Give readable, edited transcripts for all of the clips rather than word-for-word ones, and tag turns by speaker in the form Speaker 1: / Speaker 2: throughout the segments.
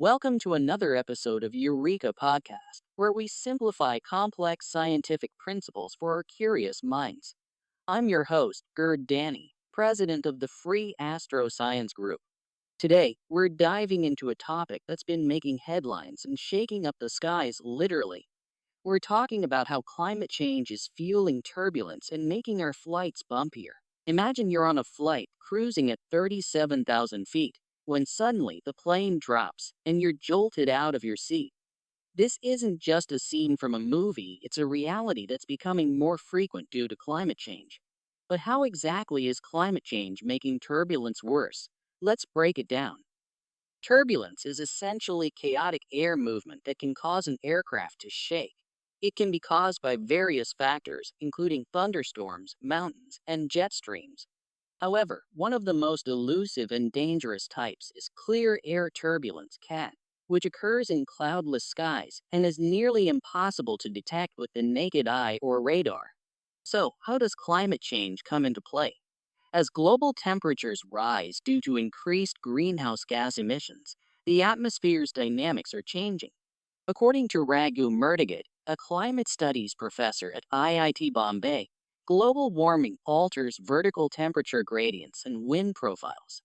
Speaker 1: Welcome to another episode of Eureka Podcast, where we simplify complex scientific principles for our curious minds. I'm your host, Gerd Danny, president of the Free Astroscience Group. Today, we're diving into a topic that's been making headlines and shaking up the skies literally. We're talking about how climate change is fueling turbulence and making our flights bumpier. Imagine you're on a flight cruising at 37,000 feet when suddenly the plane drops and you're jolted out of your seat. This isn't just a scene from a movie, it's a reality that's becoming more frequent due to climate change. But how exactly is climate change making turbulence worse? Let's break it down. Turbulence is essentially chaotic air movement that can cause an aircraft to shake. It can be caused by various factors, including thunderstorms, mountains, and jet streams. However, one of the most elusive and dangerous types is clear air turbulence (CAT), which occurs in cloudless skies and is nearly impossible to detect with the naked eye or radar. So, how does climate change come into play? As global temperatures rise due to increased greenhouse gas emissions, the atmosphere's dynamics are changing. According to Raghu Murtaghat, a climate studies professor at IIT Bombay, global warming alters vertical temperature gradients and wind profiles.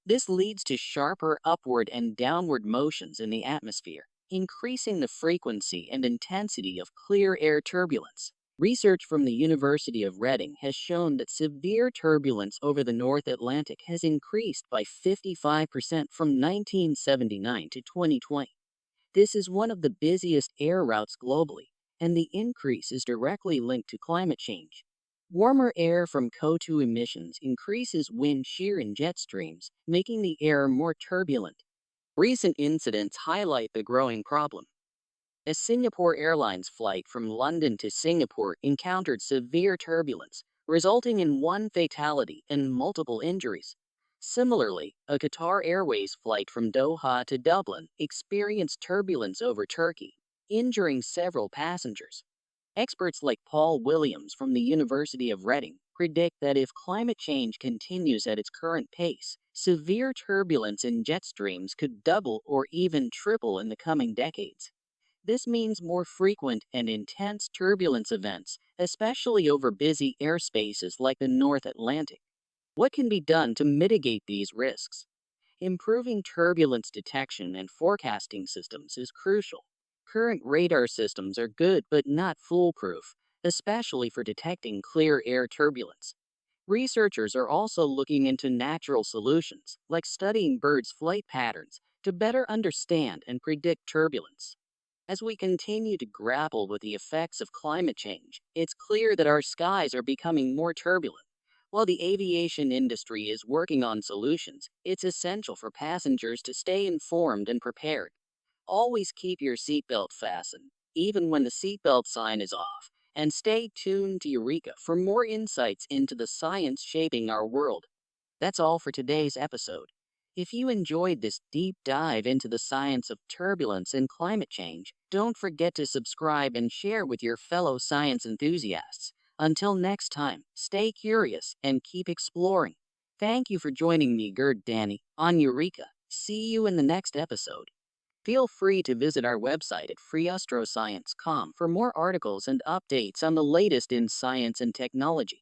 Speaker 1: This leads to sharper upward and downward motions in the atmosphere, increasing the frequency and intensity of clear air turbulence. Research from the University of Reading has shown that severe turbulence over the North Atlantic has increased by 55% from 1979 to 2020. This is one of the busiest air routes globally, and the increase is directly linked to climate change. Warmer air from CO2 emissions increases wind shear in jet streams, making the air more turbulent. Recent incidents highlight the growing problem. A Singapore Airlines flight from London to Singapore encountered severe turbulence, resulting in one fatality and multiple injuries. Similarly, a Qatar Airways flight from Doha to Dublin experienced turbulence over Turkey, injuring several passengers. Experts like Paul Williams from the University of Reading predict that if climate change continues at its current pace, severe turbulence in jet streams could double or even triple in the coming decades. This means more frequent and intense turbulence events, especially over busy airspaces like the North Atlantic. What can be done to mitigate these risks? Improving turbulence detection and forecasting systems is crucial. Current radar systems are good but not foolproof, especially for detecting clear air turbulence. Researchers are also looking into natural solutions, like studying birds' flight patterns, to better understand and predict turbulence. As we continue to grapple with the effects of climate change, it's clear that our skies are becoming more turbulent. While the aviation industry is working on solutions, it's essential for passengers to stay informed and prepared. Always keep your seatbelt fastened, even when the seatbelt sign is off, and stay tuned to Eureka for more insights into the science shaping our world. That's all for today's episode. If you enjoyed this deep dive into the science of turbulence and climate change, don't forget to subscribe and share with your fellow science enthusiasts. Until next time, stay curious and keep exploring. Thank you for joining me, Gerd Danny, on Eureka. See you in the next episode. Feel free to visit our website at freeastroscience.com for more articles and updates on the latest in science and technology.